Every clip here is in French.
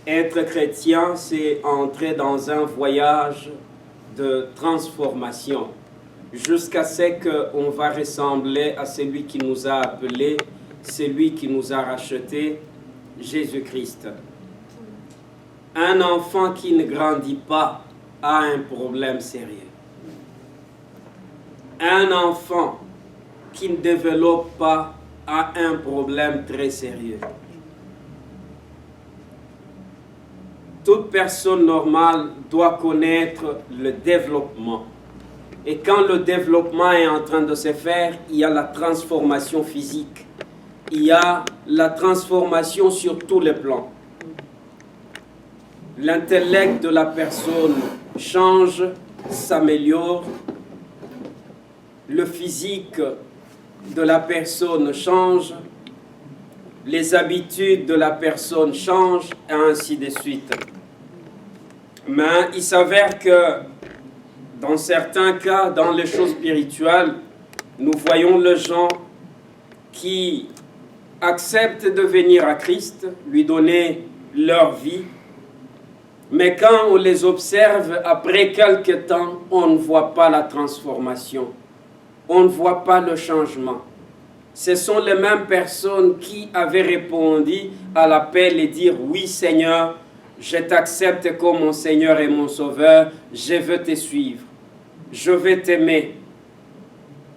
Être chrétien, c'est entrer dans un voyage de transformation jusqu'à ce qu'on va ressembler à celui qui nous a appelés, celui qui nous a rachetés, Jésus-Christ. Un enfant qui ne grandit pas a un problème sérieux. Un enfant qui ne développe pas a un problème très sérieux. Toute personne normale doit connaître le développement. Et quand le développement est en train de se faire, il y a la transformation physique. Il y a la transformation sur tous les plans. L'intellect de la personne change, s'améliore. Le physique de la personne change. Les habitudes de la personne changent, et ainsi de suite. Mais il s'avère que dans certains cas, dans les choses spirituelles, nous voyons les gens qui acceptent de venir à Christ, lui donner leur vie, mais quand on les observe, après quelque temps, on ne voit pas la transformation, on ne voit pas le changement. Ce sont les mêmes personnes qui avaient répondu à l'appel et dire « Oui Seigneur, je t'accepte comme mon Seigneur et mon Sauveur, je veux te suivre, je vais t'aimer. »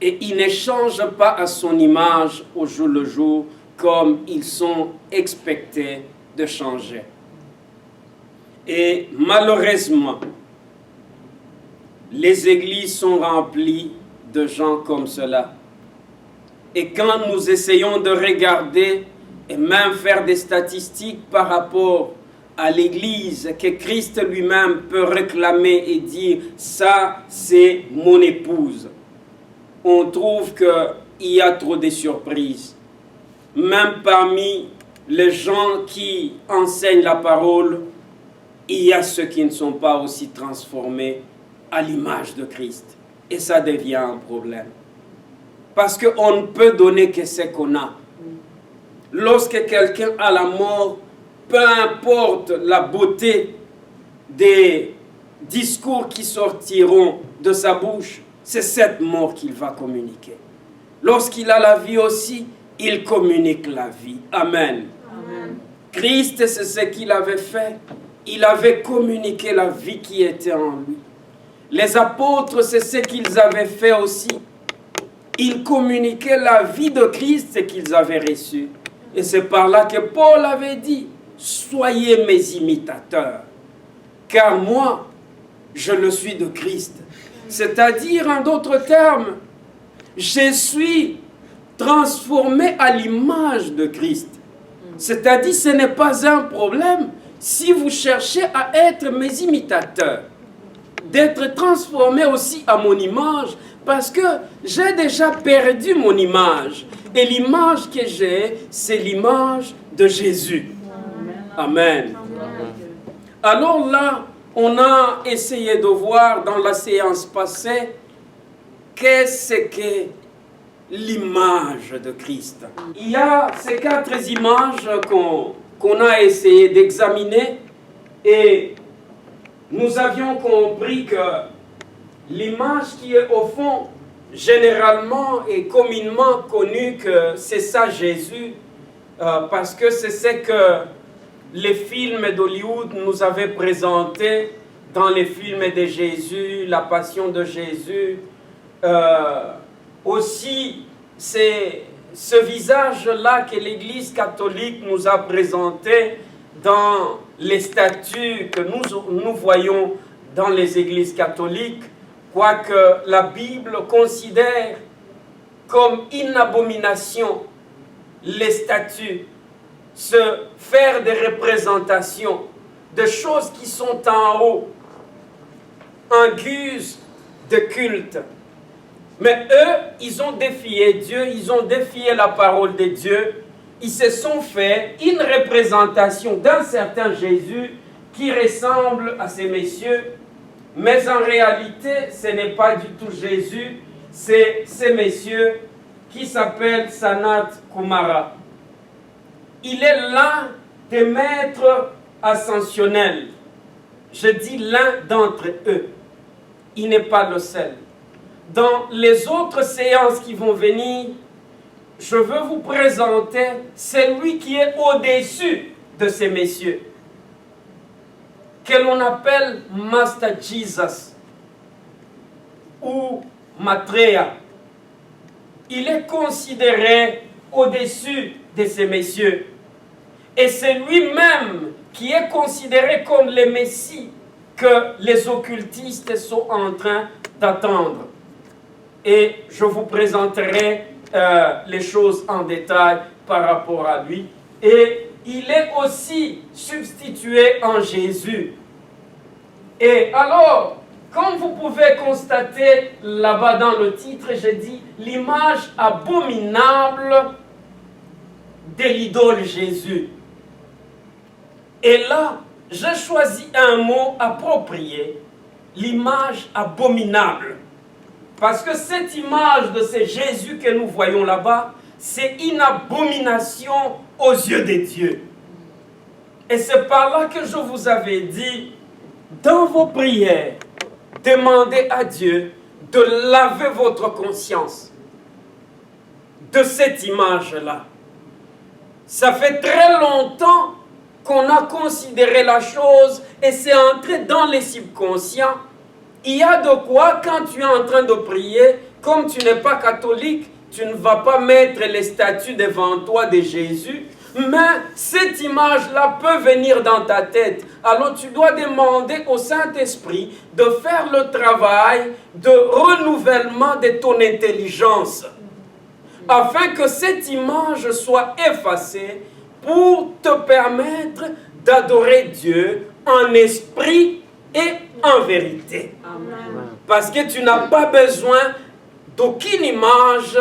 Et ils ne changent pas à son image au jour le jour comme ils sont expectés de changer. Et malheureusement, les églises sont remplies de gens comme cela. Et quand nous essayons de regarder et même faire des statistiques par rapport à l'Église que Christ lui-même peut réclamer et dire « ça, c'est mon épouse », on trouve qu'il y a trop de surprises. Même parmi les gens qui enseignent la parole, il y a ceux qui ne sont pas aussi transformés à l'image de Christ. Et ça devient un problème. Parce qu'on ne peut donner que ce qu'on a. Lorsque quelqu'un a la mort, peu importe la beauté des discours qui sortiront de sa bouche, c'est cette mort qu'il va communiquer. Lorsqu'il a la vie aussi, il communique la vie. Amen. Amen. Christ, c'est ce qu'il avait fait. Il avait communiqué la vie qui était en lui. Les apôtres, c'est ce qu'ils avaient fait aussi. Ils communiquaient la vie de Christ qu'ils avaient reçue. Et c'est par là que Paul avait dit, « Soyez mes imitateurs, car moi, je le suis de Christ. » C'est-à-dire, en d'autres termes, je suis transformé à l'image de Christ. C'est-à-dire, ce n'est pas un problème si vous cherchez à être mes imitateurs, d'être transformé aussi à mon image, parce que j'ai déjà perdu mon image. Et l'image que j'ai, c'est l'image de Jésus. Amen. Alors là, on a essayé de voir dans la séance passée qu'est-ce que l'image de Christ. Il y a ces 4 images qu'on a essayé d'examiner et nous avions compris que l'image qui est au fond, généralement et communément connue, que c'est ça Jésus, parce que c'est ce que les films d'Hollywood nous avaient présenté dans les films de Jésus, la passion de Jésus. Aussi, c'est ce visage-là que l'Église catholique nous a présenté dans les statues que nous voyons dans les églises catholiques, quoique la Bible considère comme une abomination les statues, se faire des représentations de choses qui sont en haut, en guise de culte. Mais eux, ils ont défié Dieu, ils ont défié la parole de Dieu. Ils se sont fait une représentation d'un certain Jésus qui ressemble à ces messieurs. Mais en réalité, ce n'est pas du tout Jésus, c'est ces messieurs qui s'appellent Sanat Kumara. Il est l'un des maîtres ascensionnel. Je dis l'un d'entre eux. Il n'est pas le seul. Dans les autres séances qui vont venir, je veux vous présenter celui qui est au-dessus de ces messieurs, que l'on appelle Master Jesus ou Maitreya. Il est considéré au-dessus de ces messieurs. Et c'est lui-même qui est considéré comme le Messie que les occultistes sont en train d'attendre. Et je vous présenterai les choses en détail par rapport à lui. Et il est aussi substitué en Jésus. Et alors, comme vous pouvez constater là-bas dans le titre, j'ai dit l'image abominable de l'idole Jésus. Et là, j'ai choisi un mot approprié, l'image abominable. Parce que cette image de ce Jésus que nous voyons là-bas, c'est une abomination aux yeux de Dieu. Et c'est par là que je vous avais dit, dans vos prières, demandez à Dieu de laver votre conscience de cette image-là. Ça fait très longtemps qu'on a considéré la chose et c'est entré dans les subconscients. Il y a de quoi, quand tu es en train de prier, comme tu n'es pas catholique, tu ne vas pas mettre les statues devant toi de Jésus, mais cette image-là peut venir dans ta tête. Alors tu dois demander au Saint-Esprit de faire le travail de renouvellement de ton intelligence, afin que cette image soit effacée pour te permettre d'adorer Dieu en esprit et en vérité. Amen. Parce que tu n'as pas besoin d'aucune image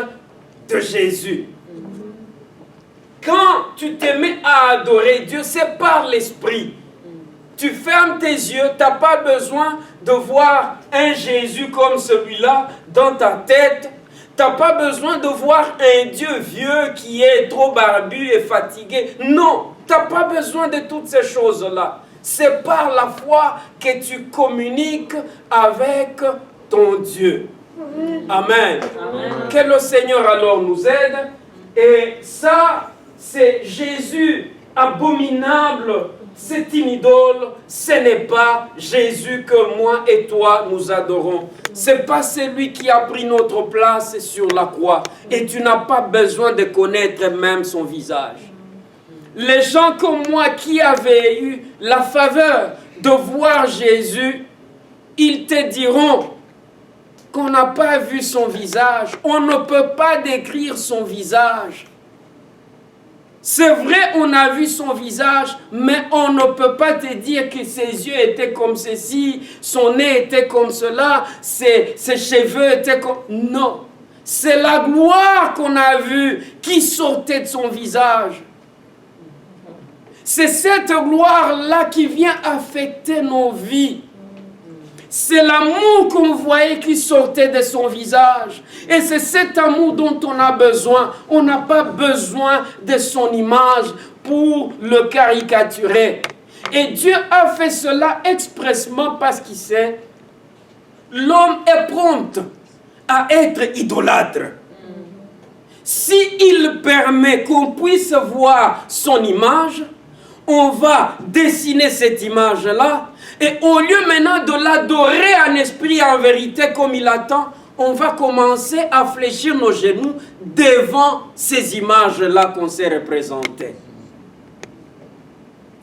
de Jésus. Quand tu te mets à adorer Dieu, c'est par l'esprit. Tu fermes tes yeux, tu n'as pas besoin de voir un Jésus comme celui-là dans ta tête. Tu n'as pas besoin de voir un Dieu vieux qui est trop barbu et fatigué. Non, tu n'as pas besoin de toutes ces choses-là. C'est par la foi que tu communiques avec ton Dieu. Amen. Amen. Que le Seigneur alors nous aide. Et ça, c'est Jésus abominable. C'est une idole. Ce n'est pas Jésus que moi et toi nous adorons. Ce n'est pas celui qui a pris notre place sur la croix. Et tu n'as pas besoin de connaître même son visage. Les gens comme moi qui avaient eu la faveur de voir Jésus, ils te diront qu'on n'a pas vu son visage. On ne peut pas décrire son visage. C'est vrai, on a vu son visage, mais on ne peut pas te dire que ses yeux étaient comme ceci, son nez était comme cela, ses cheveux étaient comme... Non, c'est la gloire qu'on a vue qui sortait de son visage. C'est cette gloire-là qui vient affecter nos vies. C'est l'amour qu'on voyait qui sortait de son visage. Et c'est cet amour dont on a besoin. On n'a pas besoin de son image pour le caricaturer. Et Dieu a fait cela expressément parce qu'il sait, l'homme est prompt à être idolâtre. S'il permet qu'on puisse voir son image, on va dessiner cette image-là. Et au lieu maintenant de l'adorer en esprit et en vérité comme il attend, on va commencer à fléchir nos genoux devant ces images-là qu'on s'est représentées.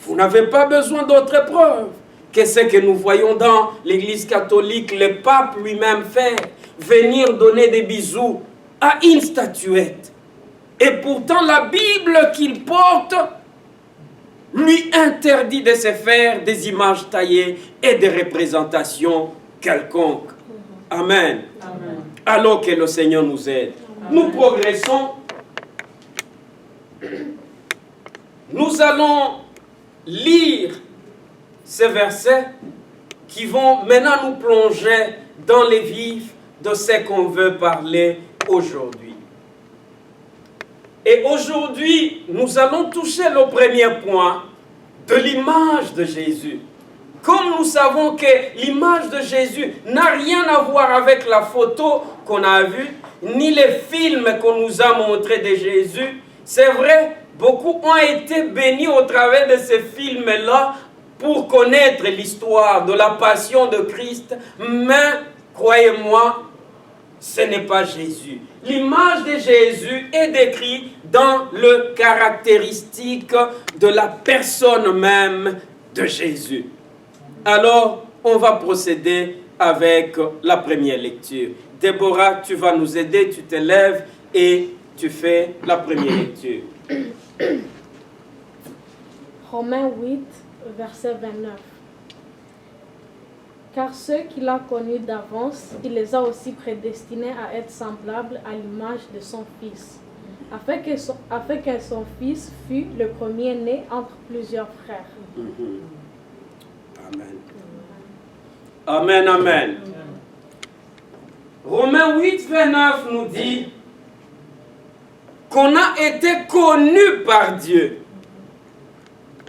Vous n'avez pas besoin d'autres preuves que ce que nous voyons dans l'Église catholique, le pape lui-même fait, venir donner des bisous à une statuette. Et pourtant la Bible qu'il porte lui interdit de se faire des images taillées et des représentations quelconques. Amen. Amen. Alors que le Seigneur nous aide. Amen. Nous progressons. Nous allons lire ces versets qui vont maintenant nous plonger dans les vifs de ce qu'on veut parler aujourd'hui. Et aujourd'hui, nous allons toucher le premier point de l'image de Jésus. Comme nous savons que l'image de Jésus n'a rien à voir avec la photo qu'on a vue, ni les films qu'on nous a montrés de Jésus, c'est vrai, beaucoup ont été bénis au travers de ces films-là pour connaître l'histoire de la passion de Christ, mais croyez-moi, ce n'est pas Jésus. L'image de Jésus est décrite dans le caractéristique de la personne même de Jésus. Alors, on va procéder avec la première lecture. Déborah, tu vas nous aider, tu te lèves et tu fais la première lecture. Romains 8, verset 29. Car ceux qu'il a connus d'avance, il les a aussi prédestinés à être semblables à l'image de son Fils, afin que son Fils fût le premier-né entre plusieurs frères. Amen. Amen, amen. Romains 8, 29 nous dit qu'on a été connus par Dieu,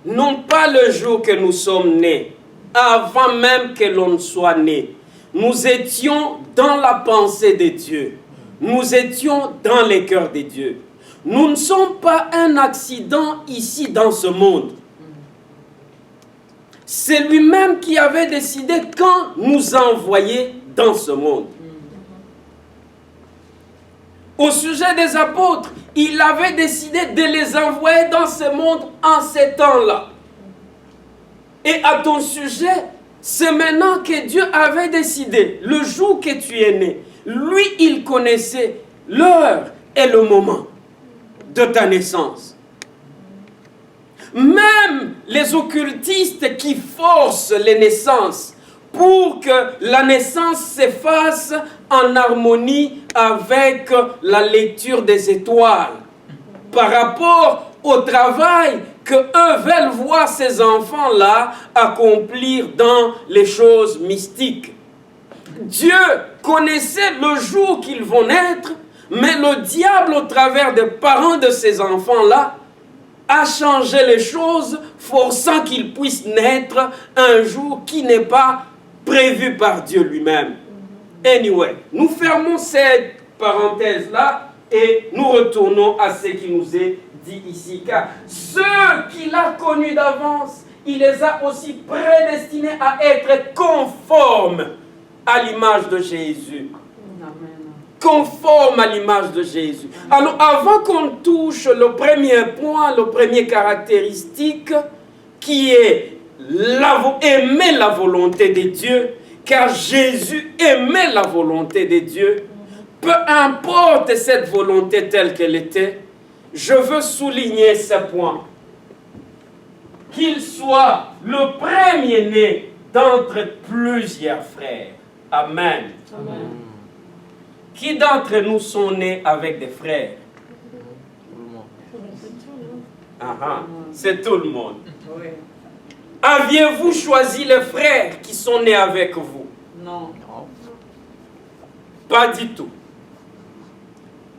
non pas le jour que nous sommes nés, avant même que l'on soit né. Nous étions dans la pensée de Dieu. Nous étions dans les cœurs de Dieu. Nous ne sommes pas un accident ici dans ce monde. C'est lui-même qui avait décidé quand nous envoyer dans ce monde. Au sujet des apôtres, il avait décidé de les envoyer dans ce monde en ces temps-là. Et à ton sujet, c'est maintenant que Dieu avait décidé, le jour que tu es né, lui, il connaissait l'heure et le moment de ta naissance. Même les occultistes qui forcent les naissances pour que la naissance s'efface en harmonie avec la lecture des étoiles, par rapport au travail que eux veulent voir ces enfants-là accomplir dans les choses mystiques. Dieu connaissait le jour qu'ils vont naître, mais le diable, au travers des parents de ces enfants-là, a changé les choses, forçant qu'ils puissent naître un jour qui n'est pas prévu par Dieu lui-même. Anyway, nous fermons cette parenthèse-là et nous retournons à ce qui nous est dit ici. Car ceux qu'il a connus d'avance, il les a aussi prédestinés à être conformes à l'image de Jésus. Conforme à l'image de Jésus. Alors, avant qu'on touche le premier point, le premier caractéristique, qui est aimer la volonté de Dieu, car Jésus aimait la volonté de Dieu, peu importe cette volonté telle qu'elle était, je veux souligner ce point. Qu'il soit le premier-né d'entre plusieurs frères. Amen. Amen. Qui d'entre nous sont nés avec des frères? C'est tout le monde. Oui. Aviez-vous choisi les frères qui sont nés avec vous? Non. Pas du tout.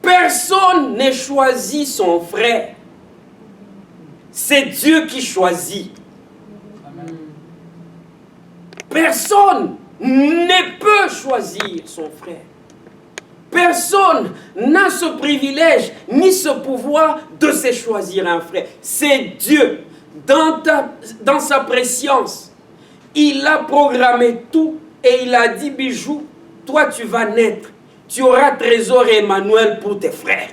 Personne ne choisit son frère. C'est Dieu qui choisit. Amen. Personne ne peut choisir son frère. Personne n'a ce privilège ni ce pouvoir de se choisir un frère. C'est Dieu. Dans sa préscience, il a programmé tout et il a dit, Bijou, toi tu vas naître. Tu auras Trésor et Emmanuel pour tes frères.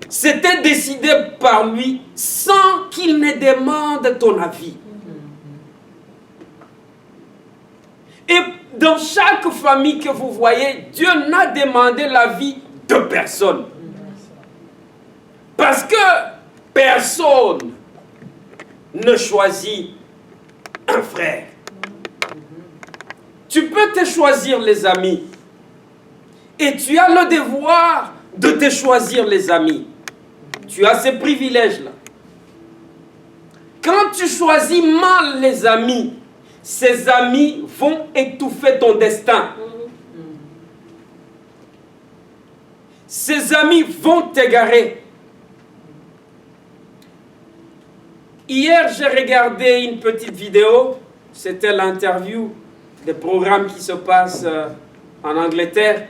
C'était décidé par lui sans qu'il ne demande ton avis. Et dans chaque famille que vous voyez, Dieu n'a demandé l'avis de personne. Parce que personne ne choisit un frère. Tu peux te choisir les amis. Et tu as le devoir de te choisir les amis. Tu as ces privilèges-là. Quand tu choisis mal les amis, ces amis vont étouffer ton destin. Ces amis vont t'égarer. Hier, j'ai regardé une petite vidéo. C'était l'interview des programmes qui se passent en Angleterre.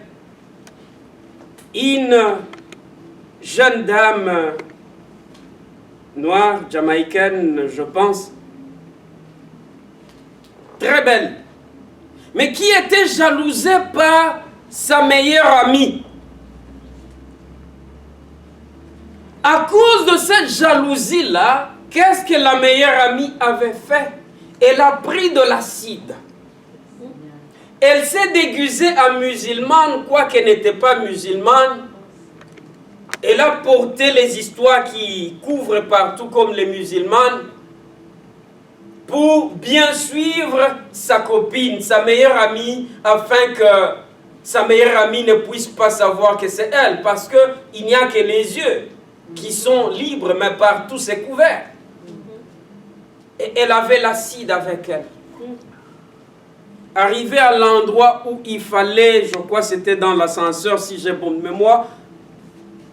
Une jeune dame noire, jamaïcaine, je pense, très belle, mais qui était jalousée par sa meilleure amie. À cause de cette jalousie-là, qu'est-ce que la meilleure amie avait fait? Elle a pris de l'acide. Elle s'est déguisée en musulmane, quoiqu'elle n'était pas musulmane. Elle a porté les histoires qui couvrent partout comme les musulmanes pour bien suivre sa copine, sa meilleure amie, afin que sa meilleure amie ne puisse pas savoir que c'est elle, parce qu'il n'y a que les yeux qui sont libres, mais partout c'est couvert. Et elle avait l'acide avec elle. Arrivé à l'endroit où il fallait, je crois que c'était dans l'ascenseur, si j'ai bonne mémoire,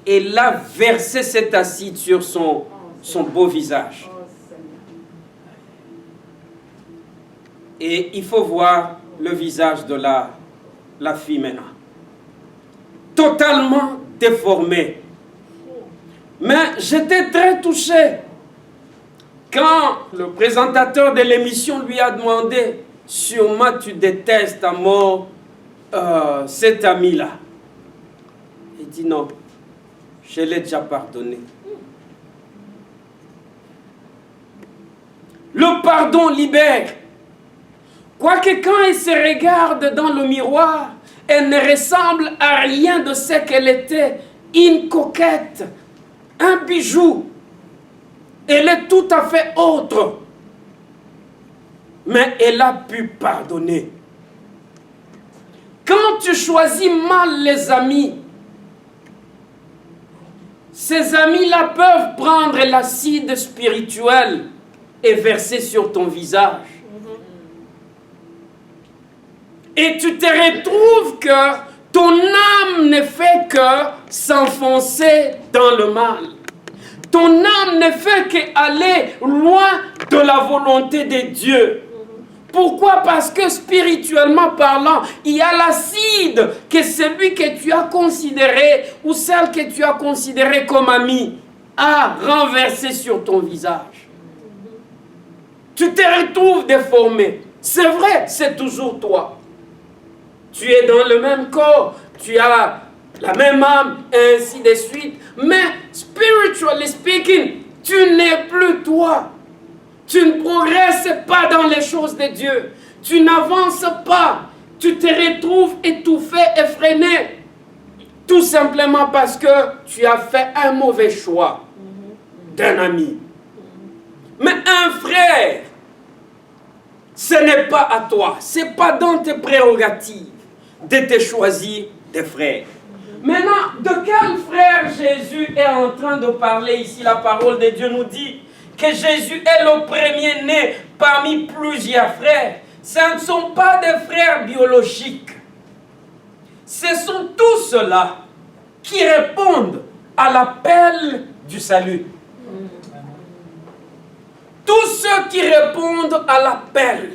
elle a versé cet acide sur son beau visage. Et il faut voir le visage de la fille maintenant. Totalement déformé. Mais j'étais très touché quand le présentateur de l'émission lui a demandé « Sûrement tu détestes à mort cet ami-là ». Il dit « Non, je l'ai déjà pardonné ». Le pardon libère. Quoique quand elle se regarde dans le miroir, elle ne ressemble à rien de ce qu'elle était. Une coquette, un bijou. Elle est tout à fait autre. Mais elle a pu pardonner. Quand tu choisis mal les amis, ces amis-là peuvent prendre l'acide spirituel et verser sur ton visage. Et tu te retrouves que ton âme ne fait que s'enfoncer dans le mal. Ton âme ne fait qu'aller loin de la volonté de Dieu. Pourquoi? Parce que spirituellement parlant, il y a l'acide que celui que tu as considéré ou celle que tu as considérée comme amie a renversé sur ton visage. Tu te retrouves déformé. C'est vrai, c'est toujours toi. Tu es dans le même corps, tu as la même âme, et ainsi de suite. Mais, spiritually speaking, tu n'es plus toi. Tu ne progresses pas dans les choses de Dieu. Tu n'avances pas. Tu te retrouves étouffé, effréné. Tout simplement parce que tu as fait un mauvais choix d'un ami. Mais un frère, ce n'est pas à toi. Ce n'est pas dans tes prérogatives de te choisir des frères. Maintenant, de quel frère Jésus est en train de parler ici? La parole de Dieu nous dit que Jésus est le premier-né parmi plusieurs frères. Ce ne sont pas des frères biologiques. Ce sont tous ceux-là qui répondent à l'appel du salut. Tous ceux qui répondent à l'appel,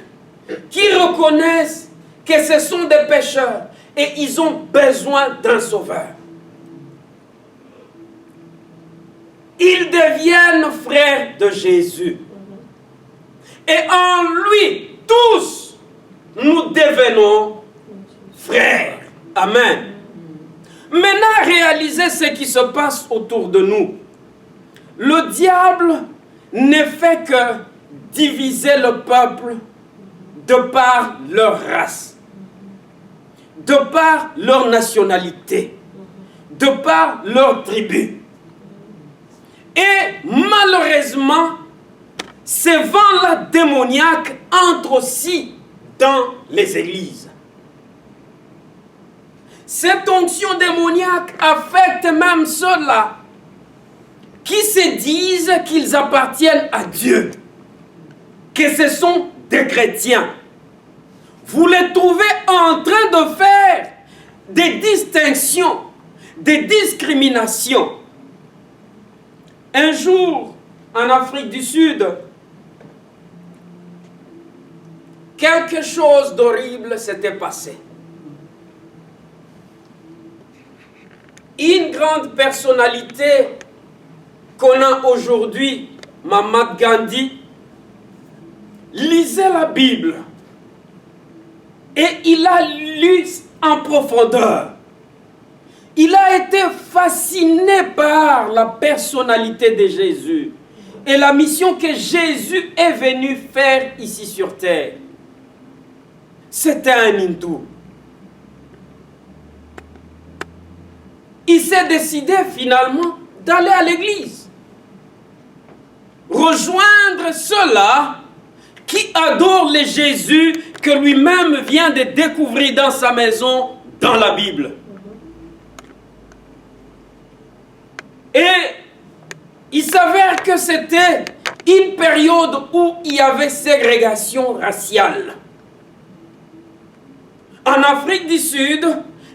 qui reconnaissent que ce sont des pécheurs et ils ont besoin d'un sauveur. Ils deviennent frères de Jésus. Et en lui, tous, nous devenons frères. Amen. Maintenant, réalisez ce qui se passe autour de nous. Le diable ne fait que diviser le peuple de par leur race, de par leur nationalité, de par leur tribu. Et malheureusement, ces vents-là démoniaques entrent aussi dans les églises. Cette onction démoniaque affecte même ceux-là qui se disent qu'ils appartiennent à Dieu, que ce sont des chrétiens. Vous les trouvez en train de faire des distinctions, des discriminations. Un jour, en Afrique du Sud, quelque chose d'horrible s'était passé. Une grande personnalité qu'on a aujourd'hui, Mahatma Gandhi, lisait la Bible et il a lu en profondeur. Il a été fasciné par la personnalité de Jésus et la mission que Jésus est venu faire ici sur terre. C'était un hindou. Il s'est décidé finalement d'aller à l'église, rejoindre ceux-là qui adorent le Jésus que lui-même vient de découvrir dans sa maison, dans la Bible. Et il s'avère que c'était une période où il y avait ségrégation raciale. En Afrique du Sud,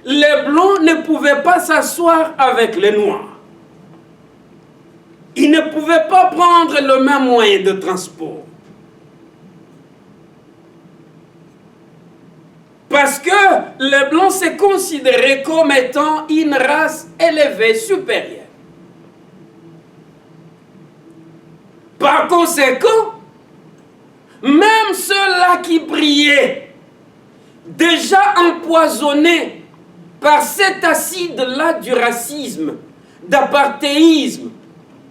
les Blancs ne pouvaient pas s'asseoir avec les Noirs. Ils ne pouvaient pas prendre le même moyen de transport. Parce que les Blancs se considéraient comme étant une race élevée, supérieure. Par conséquent, même ceux-là qui priaient, déjà empoisonnés par cet acide-là du racisme, d'aparthéisme,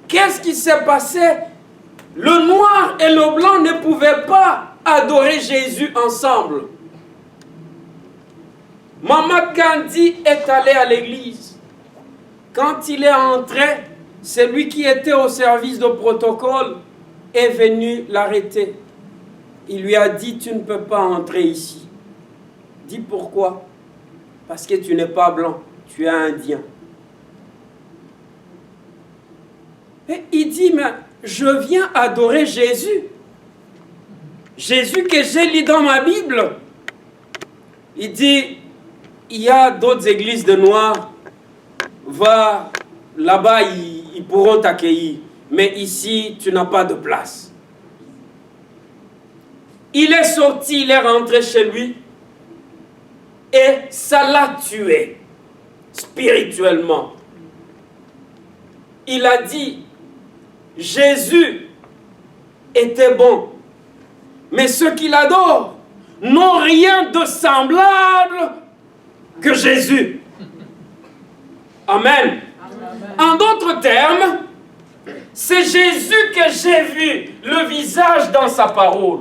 qu'est-ce qui s'est passé? Le noir et le blanc ne pouvaient pas adorer Jésus ensemble. Mahatma Gandhi est allé à l'église. Quand il est entré, celui qui était au service de protocole est venu l'arrêter. Il lui a dit, tu ne peux pas entrer ici. Dis pourquoi? Parce que tu n'es pas blanc, tu es indien. Et il dit, mais je viens adorer Jésus. Jésus que j'ai lu dans ma Bible. Il dit, il y a d'autres églises de Noirs. Va là-bas, ils pourront t'accueillir. Mais ici, tu n'as pas de place. Il est sorti, il est rentré chez lui. Et ça l'a tué, spirituellement. Il a dit, Jésus était bon, mais ceux qui l'adorent n'ont rien de semblable que Jésus. Amen. En d'autres termes, c'est Jésus que j'ai vu le visage dans sa parole,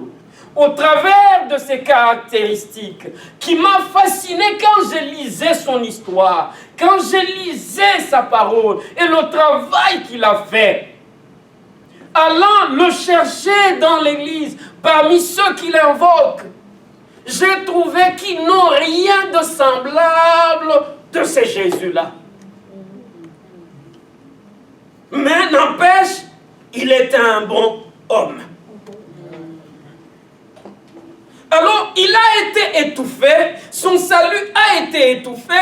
au travers de ses caractéristiques, qui m'a fasciné quand je lisais son histoire, quand je lisais sa parole et le travail qu'il a fait. Allant le chercher dans l'église, parmi ceux qui l'invoquent, j'ai trouvé qu'ils n'ont rien de semblable de ce Jésus-là. Mais n'empêche, il était un bon homme. Alors, il a été étouffé, son salut a été étouffé,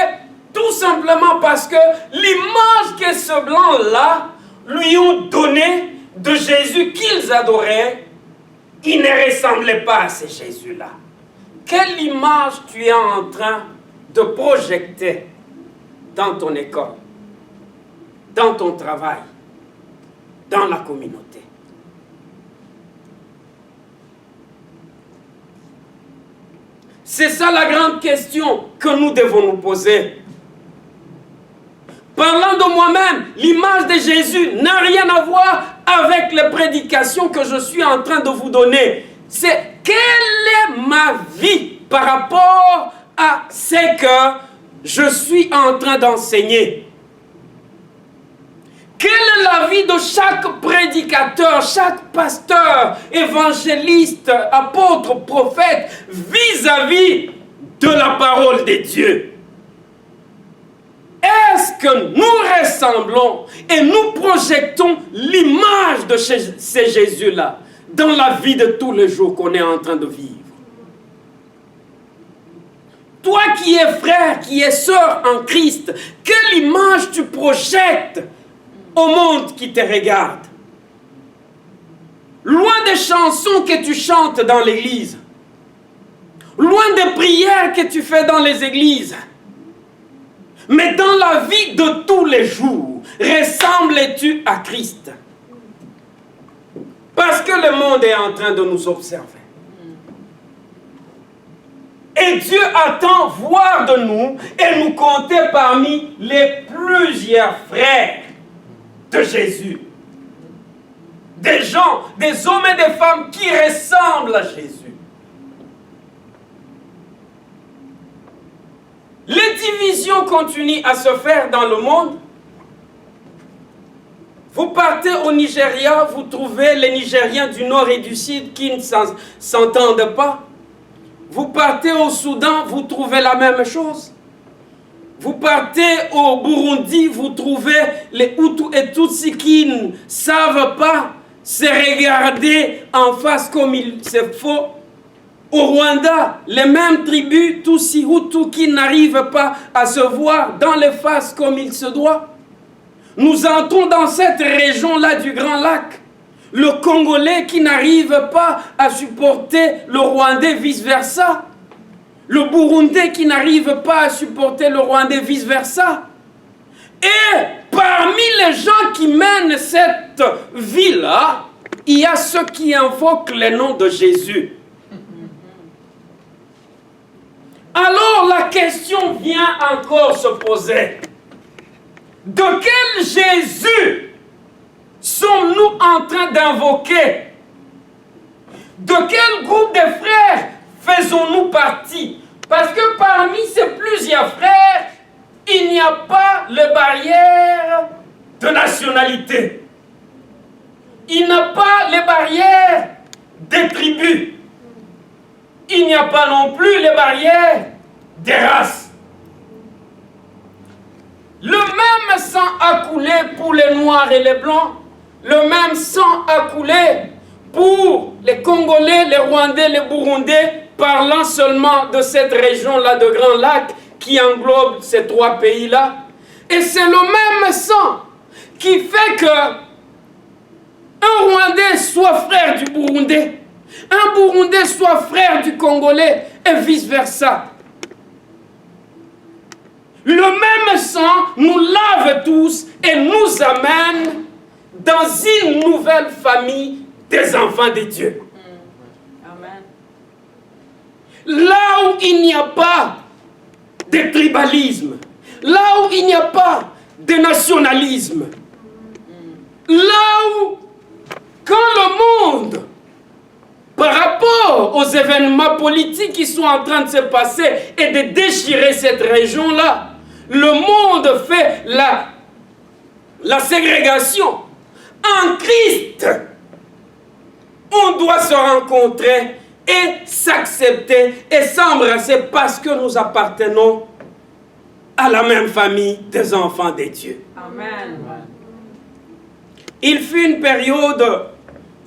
tout simplement parce que l'image que ce blanc-là lui ont donnée de Jésus qu'ils adoraient, il ne ressemblait pas à ce Jésus-là. Quelle image tu es en train de projeter dans ton école, dans ton travail, dans la communauté? C'est ça la grande question que nous devons nous poser. Parlant de moi-même, l'image de Jésus n'a rien à voir avec les prédications que je suis en train de vous donner. C'est quelle est ma vie par rapport à ce que je suis en train d'enseigner. Quelle est la vie de chaque prédicateur, chaque pasteur, évangéliste, apôtre, prophète, vis-à-vis de la parole de Dieu? Est-ce que nous ressemblons et nous projetons l'image de ce Jésus-là dans la vie de tous les jours qu'on est en train de vivre? Toi qui es frère, qui es sœur en Christ, quelle image tu projettes au monde qui te regarde? loin des chansons que tu chantes dans l'église, loin des prières que tu fais dans les églises, mais dans la vie de tous les jours, ressembles-tu à Christ? Parce que le monde est en train de nous observer. Et Dieu attend voir de nous et nous compter parmi les plusieurs frères de Jésus. Des gens, des hommes et des femmes qui ressemblent à Jésus. Les divisions continuent à se faire dans le monde. Vous partez au Nigeria, vous trouvez les Nigériens du Nord et du Sud qui ne s'entendent pas. Vous partez au Soudan, vous trouvez la même chose. Vous partez au Burundi, vous trouvez les Hutus et Tutsis qui ne savent pas se regarder en face comme il se faut. Au Rwanda, les mêmes tribus, Tutsis, Hutus, qui n'arrivent pas à se voir dans les faces comme il se doit. Nous entrons dans cette région-là du Grand Lac. Le Congolais qui n'arrive pas à supporter le Rwandais, vice-versa. Le Burundais qui n'arrive pas à supporter le Rwandais, vice-versa. Et parmi les gens qui mènent cette vie-là, il y a ceux qui invoquent le nom de Jésus. Alors la question vient encore se poser. De quel Jésus sommes-nous en train d'invoquer? De quel groupe de frères faisons-nous partie? Parce que parmi ces plusieurs frères, il n'y a pas de barrière de nationalité. Il n'y a pas les barrières des tribus. Il n'y a pas non plus les barrières des races. Le même sang a coulé pour les Noirs et les Blancs. Le même sang a coulé pour les Congolais, les Rwandais, les Burundais, parlant seulement de cette région-là de Grand Lac qui englobe ces trois pays-là. Et c'est le même sang qui fait que un Rwandais soit frère du Burundais, un Burundais soit frère du Congolais et vice-versa. Le même sang nous lave tous et nous amène dans une nouvelle famille des enfants de Dieu. Amen. Là où il n'y a pas de tribalisme, là où il n'y a pas de nationalisme, là où, quand le monde, par rapport aux événements politiques qui sont en train de se passer et de déchirer cette région-là, le monde fait la ségrégation. En Christ, on doit se rencontrer et s'accepter et s'embrasser parce que nous appartenons à la même famille des enfants de Dieu. Amen. Il fut une période,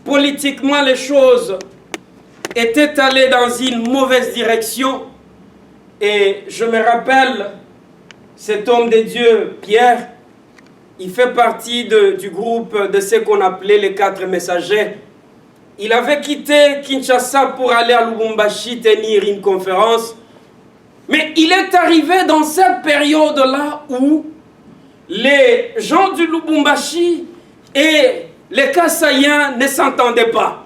politiquement les choses étaient allées dans une mauvaise direction. Et je me rappelle, cet homme de Dieu, Pierre, il fait partie du groupe de ce qu'on appelait les 4 messagers. Il avait quitté Kinshasa pour aller à Lubumbashi tenir une conférence. Mais il est arrivé dans cette période-là où les gens du Lubumbashi et les Kassaïens ne s'entendaient pas.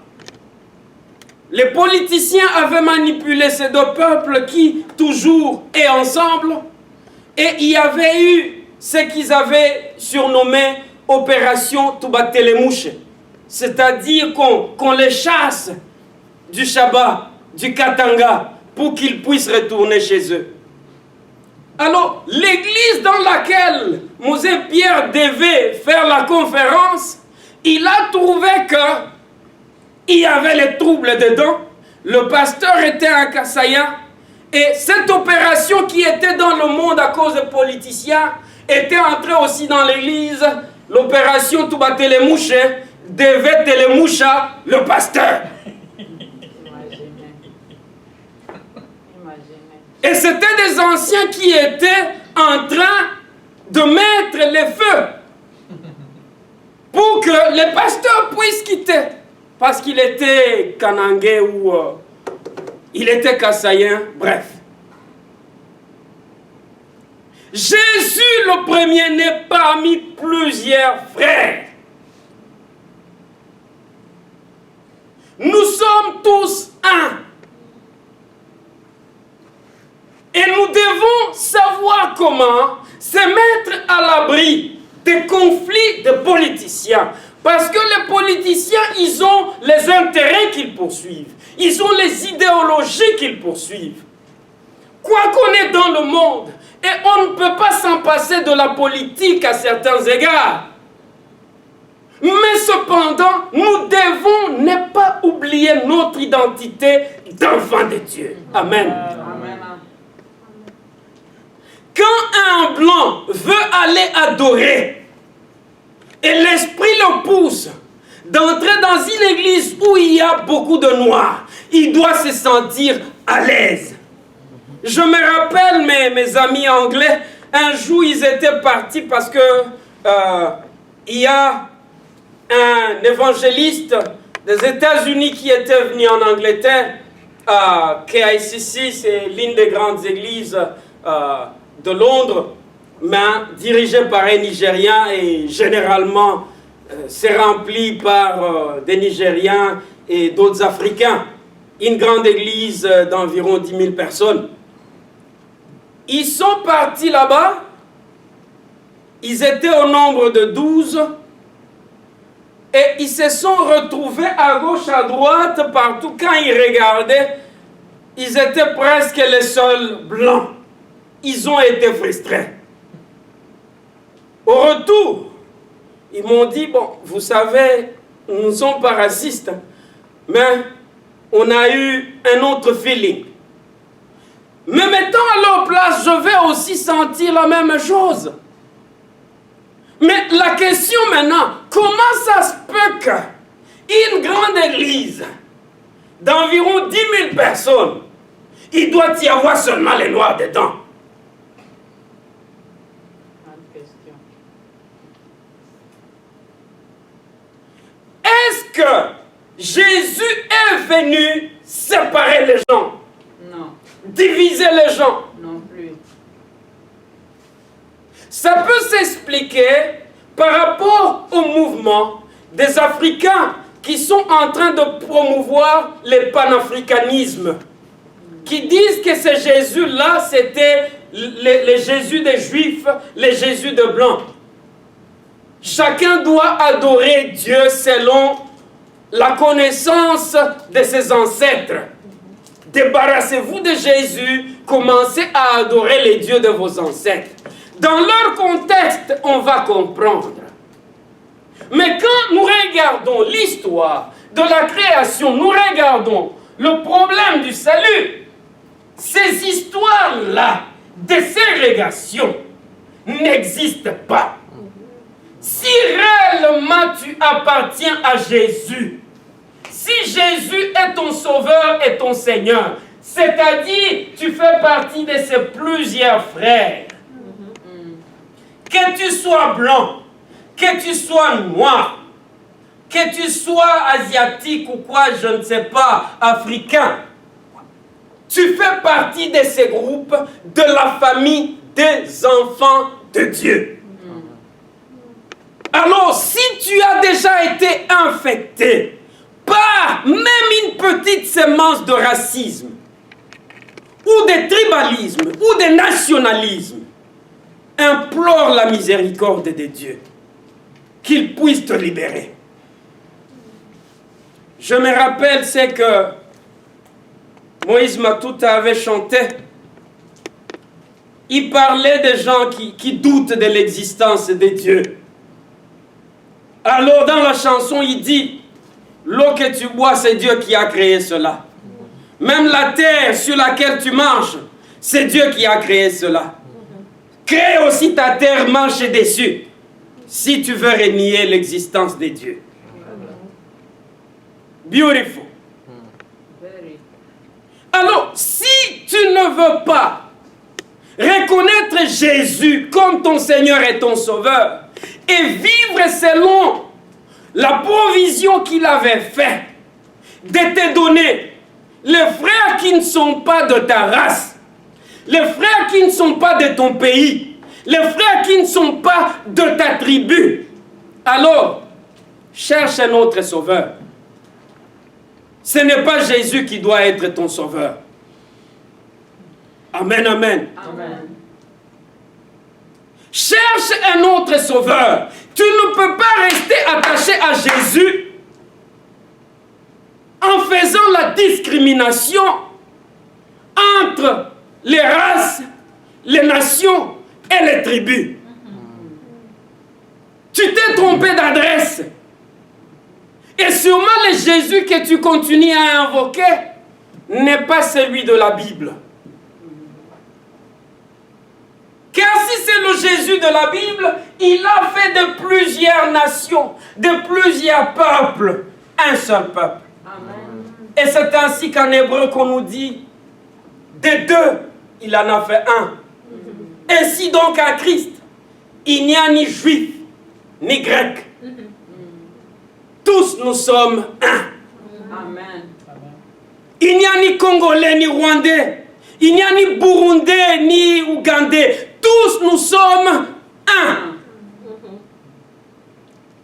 Les politiciens avaient manipulé ces deux peuples qui toujours est ensemble. Et il y avait eu ce qu'ils avaient surnommé Opération Touba-Télémouche. C'est-à-dire qu'on les chasse du Shabbat, du Katanga, pour qu'ils puissent retourner chez eux. Alors, l'église dans laquelle Mosée Pierre devait faire la conférence, il a trouvé qu'il y avait les troubles dedans. Le pasteur était un Kassaïen. Et cette opération qui était dans le monde à cause des politiciens était entrée aussi dans l'église. L'opération Touba Télémouche devait télémoucher le pasteur. Et c'était des anciens qui étaient en train de mettre les feux pour que les pasteurs puissent quitter. parce qu'il était kanangé ou il était kassaïen, bref. Jésus, le premier-né parmi plusieurs frères. Nous sommes tous un. Et nous devons savoir comment se mettre à l'abri des conflits de politiciens. Parce que les politiciens, ils ont les intérêts qu'ils poursuivent. Ils ont les idéologies qu'ils poursuivent. Quoi qu'on est dans le monde, et on ne peut pas s'en passer de la politique à certains égards. Mais cependant, nous devons ne pas oublier notre identité d'enfant de Dieu. Amen. Amen. Quand un blanc veut aller adorer, et l'esprit le pousse d'entrer dans une église où il y a beaucoup de noirs, il doit se sentir à l'aise. Je me rappelle mes amis anglais, un jour ils étaient partis parce que il y a un évangéliste des États-Unis qui était venu en Angleterre, KICC, c'est l'une des grandes églises de Londres, mais dirigée par un Nigérien et généralement c'est rempli par des Nigériens et d'autres Africains. Une grande église d'environ 10 000 personnes. Ils sont partis là-bas, ils étaient au nombre de 12 et ils se sont retrouvés à gauche, à droite, partout. Quand ils regardaient, ils étaient presque les seuls blancs. Ils ont été frustrés. Au retour, ils m'ont dit, bon, vous savez, nous ne sommes pas racistes, mais on a eu un autre feeling. Me mettant à leur place, je vais aussi sentir la même chose. Mais la question maintenant, comment ça se peut qu'une grande église d'environ 10 000 personnes, il doit y avoir seulement les noirs dedans? Est-ce que Jésus est venu séparer les gens? Non. Diviser les gens? Non plus. Ça peut s'expliquer par rapport au mouvement des Africains qui sont en train de promouvoir le panafricanisme, qui disent que ce Jésus-là, c'était le Jésus des Juifs, le Jésus des Blancs. Chacun doit adorer Dieu selon la connaissance de ses ancêtres. Débarrassez-vous de Jésus, commencez à adorer les dieux de vos ancêtres. Dans leur contexte, on va comprendre. Mais quand nous regardons l'histoire de la création, nous regardons le problème du salut, ces histoires-là de ségrégation n'existent pas. Si réellement tu appartiens à Jésus, si Jésus est ton sauveur et ton Seigneur, c'est-à-dire tu fais partie de ses plusieurs frères, que tu sois blanc, que tu sois noir, que tu sois asiatique ou quoi, je ne sais pas, africain, tu fais partie de ces groupes de la famille des enfants de Dieu. Alors, si tu as déjà été infecté par même une petite sémence de racisme, ou de tribalisme, ou de nationalisme, implore la miséricorde de Dieu, qu'il puisse te libérer. Je me rappelle ce que Moïse Matouta avait chanté. Il parlait des gens qui doutent de l'existence de Dieu. Alors dans la chanson, il dit, l'eau que tu bois, c'est Dieu qui a créé cela. Même la terre sur laquelle tu marches, c'est Dieu qui a créé cela. Crée aussi ta terre, marche dessus, si tu veux renier l'existence de Dieu. Beautiful. Alors, si tu ne veux pas reconnaître Jésus comme ton Seigneur et ton Sauveur, et vivre selon la provision qu'il avait faite, de te donner les frères qui ne sont pas de ta race, les frères qui ne sont pas de ton pays, les frères qui ne sont pas de ta tribu. Alors, cherche un autre sauveur. Ce n'est pas Jésus qui doit être ton sauveur. Amen, amen. Amen. Cherche un autre sauveur. Tu ne peux pas rester attaché à Jésus en faisant la discrimination entre les races, les nations et les tribus. Tu t'es trompé d'adresse. Et sûrement le Jésus que tu continues à invoquer n'est pas celui de la Bible. Car si c'est le Jésus de la Bible, il a fait de plusieurs nations, de plusieurs peuples, un seul peuple. Amen. Et c'est ainsi qu'en hébreu qu'on nous dit, des deux, il en a fait un. Ainsi donc en Christ, il n'y a ni juif, ni grec. Tous nous sommes un. Amen. Il n'y a ni Congolais, ni Rwandais. Il n'y a ni Burundais, ni Ougandais. Tous nous sommes un.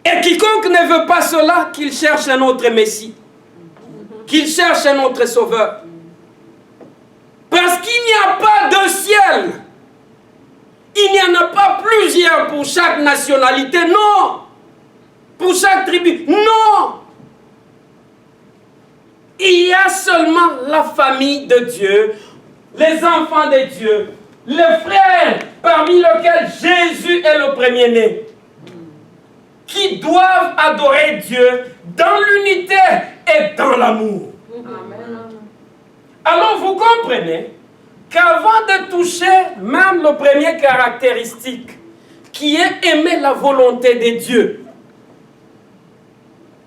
Et quiconque ne veut pas cela, qu'il cherche un autre Messie. Qu'il cherche un autre sauveur. Parce qu'il n'y a pas de ciel. Il n'y en a pas plusieurs pour chaque nationalité. Non. Pour chaque tribu. Non. Il y a seulement la famille de Dieu, les enfants de Dieu, les frères parmi lesquels Jésus est le premier-né, qui doivent adorer Dieu dans l'unité et dans l'amour. Amen. Alors vous comprenez qu'avant de toucher même le premier caractéristique, qui est aimer la volonté de Dieu,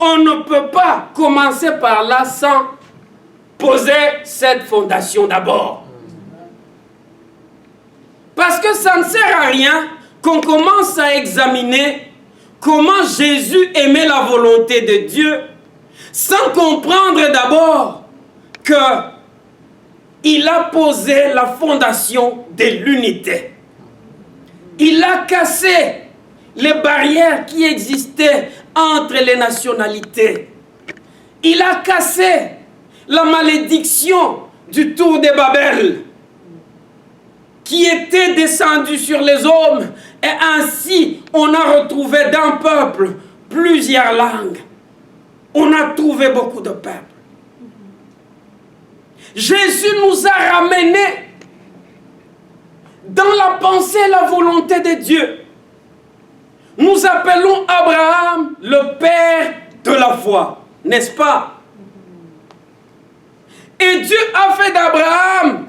on ne peut pas commencer par là sans poser cette fondation d'abord. Parce que ça ne sert à rien qu'on commence à examiner comment Jésus aimait la volonté de Dieu sans comprendre d'abord qu'il a posé la fondation de l'unité. Il a cassé les barrières qui existaient entre les nationalités. Il a cassé la malédiction du tour de Babel qui était descendue sur les hommes, et ainsi on a retrouvé d'un peuple plusieurs langues. On a trouvé beaucoup de peuples. Jésus nous a ramenés dans la pensée et la volonté de Dieu. Nous appelons Abraham le père de la foi, n'est-ce pas? Et Dieu a fait d'Abraham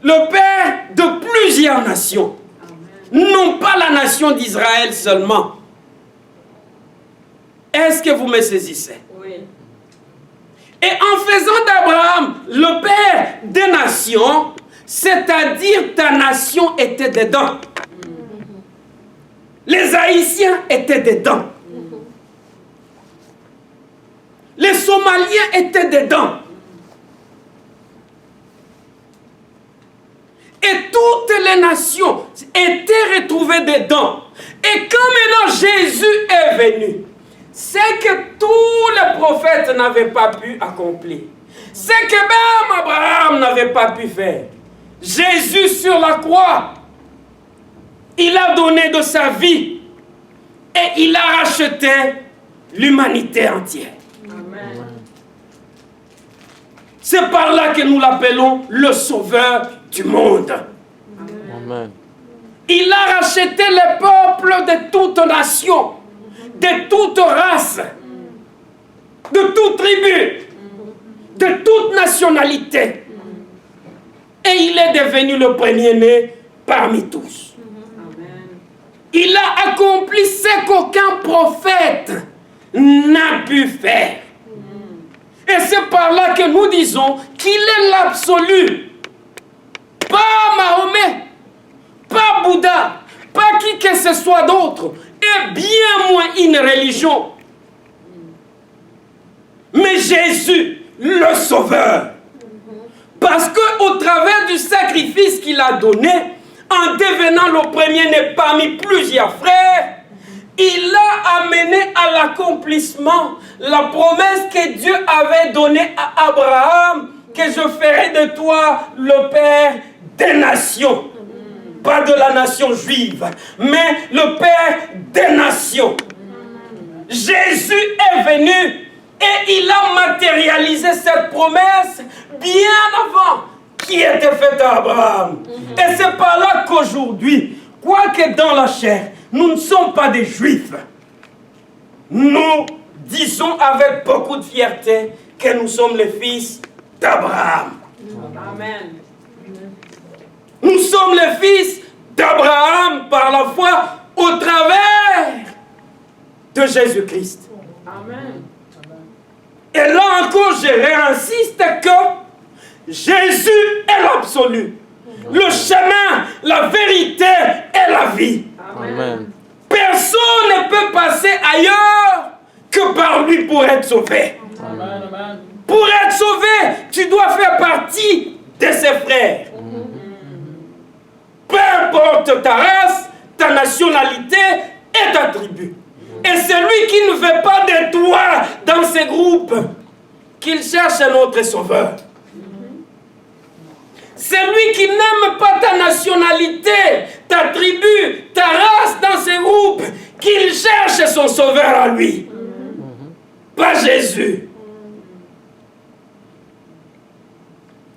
le père de plusieurs nations. Non pas la nation d'Israël seulement. Est-ce que vous me saisissez? Oui. Et en faisant d'Abraham le père des nations, c'est-à-dire ta nation était dedans. Les Haïtiens étaient dedans. Les Somaliens étaient dedans. Et toutes les nations étaient retrouvées dedans. Et quand maintenant Jésus est venu, c'est que tous les prophètes n'avaient pas pu accomplir. C'est que même Abraham n'avait pas pu faire. Jésus sur la croix, il a donné de sa vie et il a racheté l'humanité entière. Amen. C'est par là que nous l'appelons le sauveur du monde. Amen. Il a racheté les peuples de toute nation, de toute race, de toute tribu, de toute nationalité. Et il est devenu le premier-né parmi tous. Amen. Il a accompli ce qu'aucun prophète n'a pu faire. Et c'est par là que nous disons qu'il est l'absolu. Pas Mahomet, pas Bouddha, pas qui que ce soit d'autre, et bien moins une religion. mais Jésus, le Sauveur. Parce qu'au travers du sacrifice qu'il a donné, en devenant le premier-né parmi plusieurs frères, il a amené à l'accomplissement la promesse que Dieu avait donnée à Abraham, que je ferai de toi le père des nations. Pas de la nation juive, mais le père des nations. Jésus est venu et il a matérialisé cette promesse bien avant qui était faite à Abraham. Et c'est par là qu'aujourd'hui, quoique dans la chair, nous ne sommes pas des juifs, nous disons avec beaucoup de fierté que nous sommes les fils d'Abraham. Amen. Nous sommes les fils d'Abraham par la foi au travers de Jésus-Christ. Amen. Et là encore, je réinsiste que Jésus est l'absolu. Le chemin, la vérité et la vie. Amen. Personne ne peut passer ailleurs que par lui pour être sauvé. Amen. Amen. Pour être sauvé, tu dois faire partie de ses frères. Peu importe ta race, ta nationalité et ta tribu. Et celui qui ne veut pas de toi dans ces groupes, qu'il cherche un autre sauveur. Celui qui n'aime pas ta nationalité, ta tribu, ta race dans ces groupes, qu'il cherche son sauveur à lui. Pas Jésus.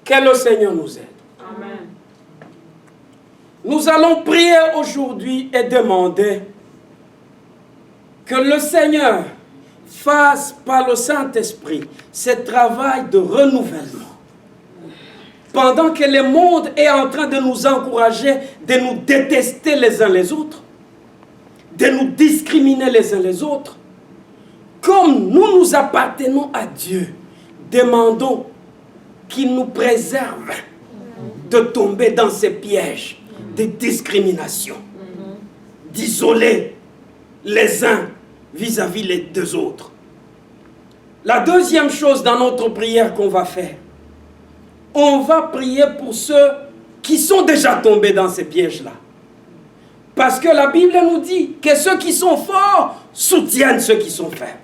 Que le Seigneur nous aide. Amen. Nous allons prier aujourd'hui et demander que le Seigneur fasse par le Saint-Esprit ce travail de renouvellement. Pendant que le monde est en train de nous encourager, de nous détester les uns les autres, de nous discriminer les uns les autres, comme nous nous appartenons à Dieu, demandons qu'il nous préserve de tomber dans ces pièges de discrimination, d'isoler les uns vis-à-vis les deux autres. La deuxième chose dans notre prière qu'on va faire, on va prier pour ceux qui sont déjà tombés dans ces pièges-là. Parce que la Bible nous dit que ceux qui sont forts soutiennent ceux qui sont faibles.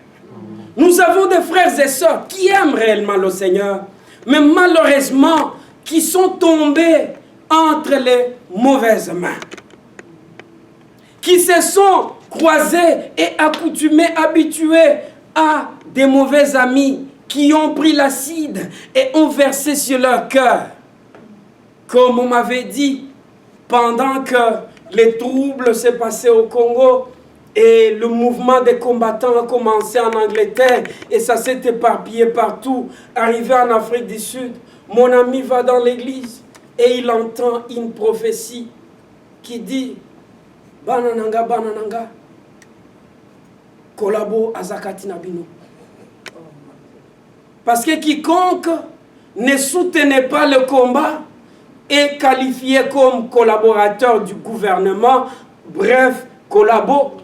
Nous avons des frères et sœurs qui aiment réellement le Seigneur, mais malheureusement qui sont tombés entre les mauvaises mains. Qui se sont croisés et accoutumés, habitués à des mauvais amis qui ont pris l'acide et ont versé sur leur cœur. Comme on m'avait dit, pendant que les troubles s'est passé au Congo et le mouvement des combattants a commencé en Angleterre et ça s'est éparpillé partout, arrivé en Afrique du Sud, mon ami va dans l'église et il entend une prophétie qui dit « Banananga, banananga, kolabo azakati nabino ». Parce que quiconque ne soutenait pas le combat est qualifié comme collaborateur du gouvernement, bref, collabo.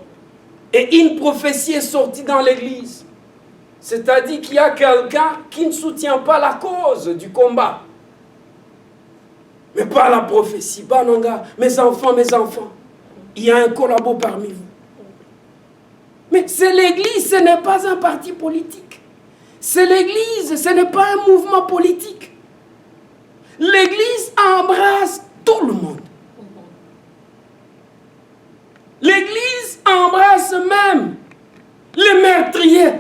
Et une prophétie est sortie dans l'église. C'est-à-dire qu'il y a quelqu'un qui ne soutient pas la cause du combat. Mais pas la prophétie. Bananga, mes enfants, il y a un collabo parmi vous. Mais c'est l'église, ce n'est pas un parti politique. C'est l'église, ce n'est pas un mouvement politique. L'église embrasse tout le monde. L'église embrasse même les meurtriers.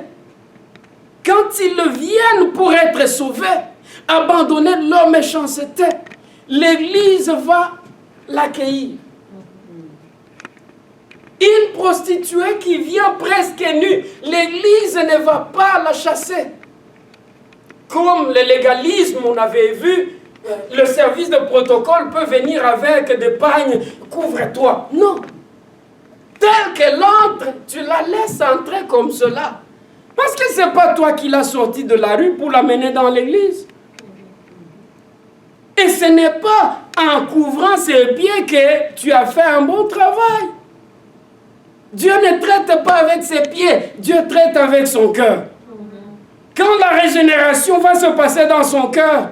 Quand ils viennent pour être sauvés, abandonner leur méchanceté, l'église va l'accueillir. Une prostituée qui vient presque nue, l'église ne va pas la chasser. Comme le légalisme, on avait vu, le service de protocole peut venir avec des pagnes, couvre-toi. Non. Tel qu'elle entre, tu la laisses entrer comme cela. Parce que ce n'est pas toi qui l'as sortie de la rue pour l'amener dans l'église. Et ce n'est pas en couvrant ses pieds que tu as fait un bon travail. Dieu ne traite pas avec ses pieds, Dieu traite avec son cœur. Quand la régénération va se passer dans son cœur,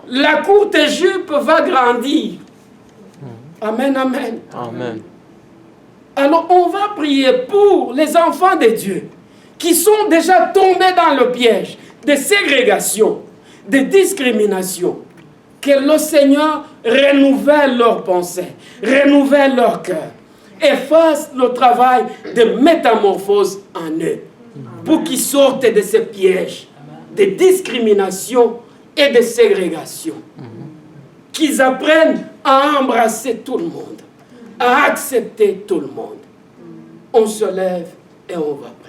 la courte jupe va grandir. Amen, amen. Amen. Alors on va prier pour les enfants de Dieu qui sont déjà tombés dans le piège de ségrégation, de discrimination. Que le Seigneur renouvelle leurs pensées, renouvelle leur cœur et fasse le travail de métamorphose en eux pour qu'ils sortent de ces pièges de discrimination et de ségrégation. Qu'ils apprennent à embrasser tout le monde, à accepter tout le monde. On se lève et on va prier.